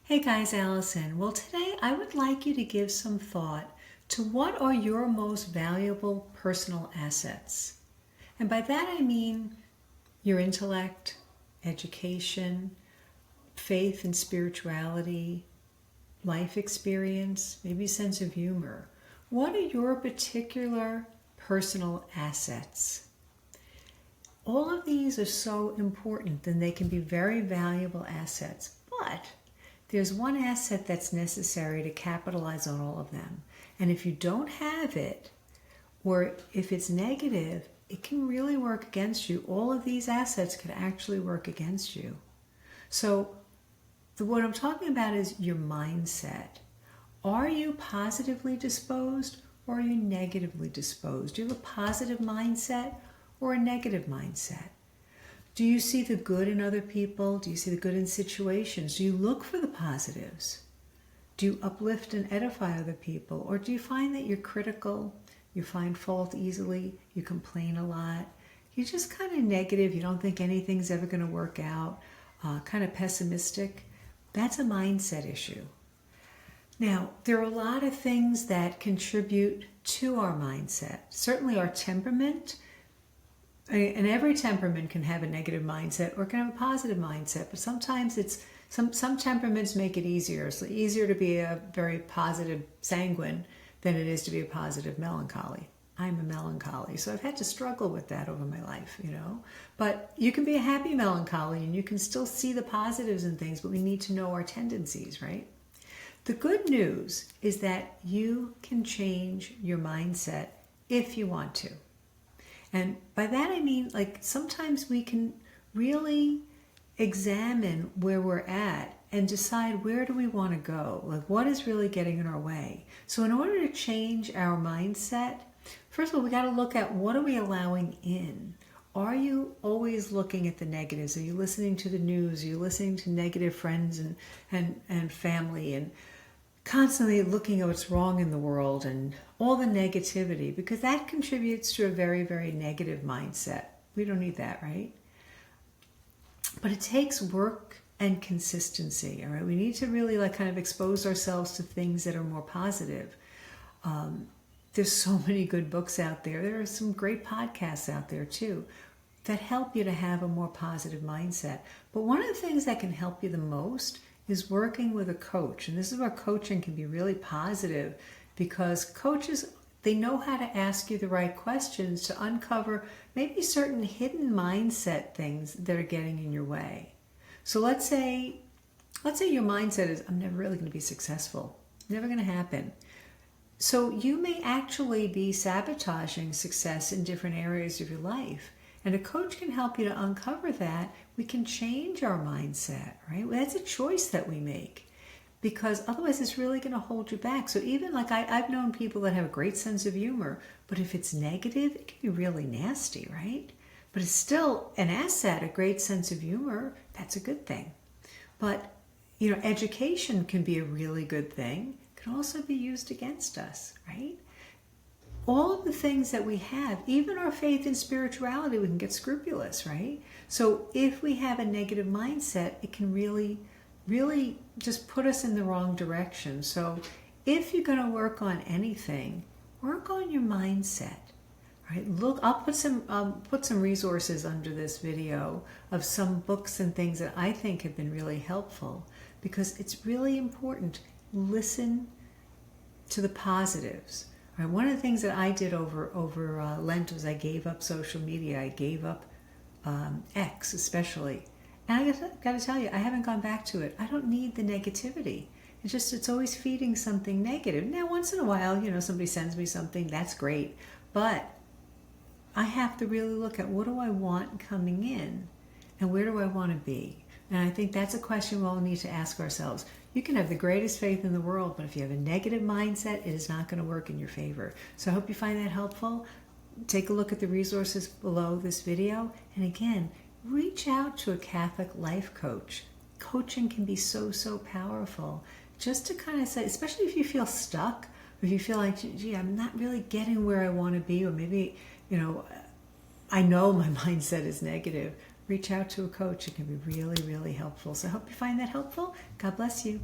Hey guys, Allison. Well, today I would like you to give some thought to what are your most valuable personal assets. And by that I mean your intellect, education, faith and spirituality, life experience, maybe a sense of humor. What are your particular personal assets? All of these are so important and they can be very valuable assets, but there's one asset that's necessary to capitalize on all of them. And if you don't have it, or if it's negative, it can really work against you. All of these assets could actually work against you. So what I'm talking about is your mindset. Are you positively disposed or are you negatively disposed? Do you have a positive mindset or a negative mindset? Do you see the good in other people? Do you see the good in situations? Do you look for the positives? Do you uplift and edify other people? Or do you find that you're critical, you find fault easily, you complain a lot, you're just kind of negative, you don't think anything's ever going to work out, kind of pessimistic? That's a mindset issue. Now, there are a lot of things that contribute to our mindset. Certainly our temperament, and every temperament can have a negative mindset or can have a positive mindset, but sometimes it's some temperaments make it easier. It's easier to be a very positive sanguine than it is to be a positive melancholy. I'm a melancholy, so I've had to struggle with that over my life, But you can be a happy melancholy and you can still see the positives in things, but we need to know our tendencies, right? The good news is that you can change your mindset if you want to. And by that I mean, sometimes we can really examine where we're at and decide where do we want to go? What is really getting in our way? So in order to change our mindset, first of all, we got to look at what are we allowing in? Are you always looking at the negatives? Are you listening to the news? Are you listening to negative friends and family and constantly looking at what's wrong in the world and all the negativity? Because that contributes to a very, very negative mindset. We don't need that, right? But it takes work and consistency, all right? We need to really kind of expose ourselves to things that are more positive. There's so many good books out there. There are some great podcasts out there too that help you to have a more positive mindset. But one of the things that can help you the most is working with a coach. And this is where coaching can be really positive, because coaches, they know how to ask you the right questions to uncover maybe certain hidden mindset things that are getting in your way. So let's say your mindset is, I'm never really going to be successful. Never going to happen. So you may actually be sabotaging success in different areas of your life. And a coach can help you to uncover that. We can change our mindset, right? That's a choice that we make, because otherwise it's really going to hold you back. So even I've known people that have a great sense of humor, but if it's negative, it can be really nasty, right? But it's still an asset, a great sense of humor. That's a good thing. But, education can be a really good thing. It can also be used against us, right? All of the things that we have, even our faith and spirituality, we can get scrupulous, right? So if we have a negative mindset, it can really, really just put us in the wrong direction. So if you're going to work on anything, work on your mindset. Right? Look, I'll put some resources under this video of some books and things that I think have been really helpful, because it's really important. Listen to the positives. Right? One of the things that I did over Lent was I gave up social media. I gave up X especially. And I got to tell you, I haven't gone back to it. I don't need the negativity. It's always feeding something negative. Now, once in a while, somebody sends me something, that's great. But I have to really look at what do I want coming in and where do I want to be? And I think that's a question we all need to ask ourselves. You can have the greatest faith in the world, but if you have a negative mindset, it is not going to work in your favor. So I hope you find that helpful. Take a look at the resources below this video. And again, reach out to a Catholic life coach. Coaching can be so, so powerful. Just to kind of say, especially if you feel stuck, or if you feel like, gee, I'm not really getting where I want to be, or maybe, I know my mindset is negative. Reach out to a coach. It can be really, really helpful. So I hope you find that helpful. God bless you.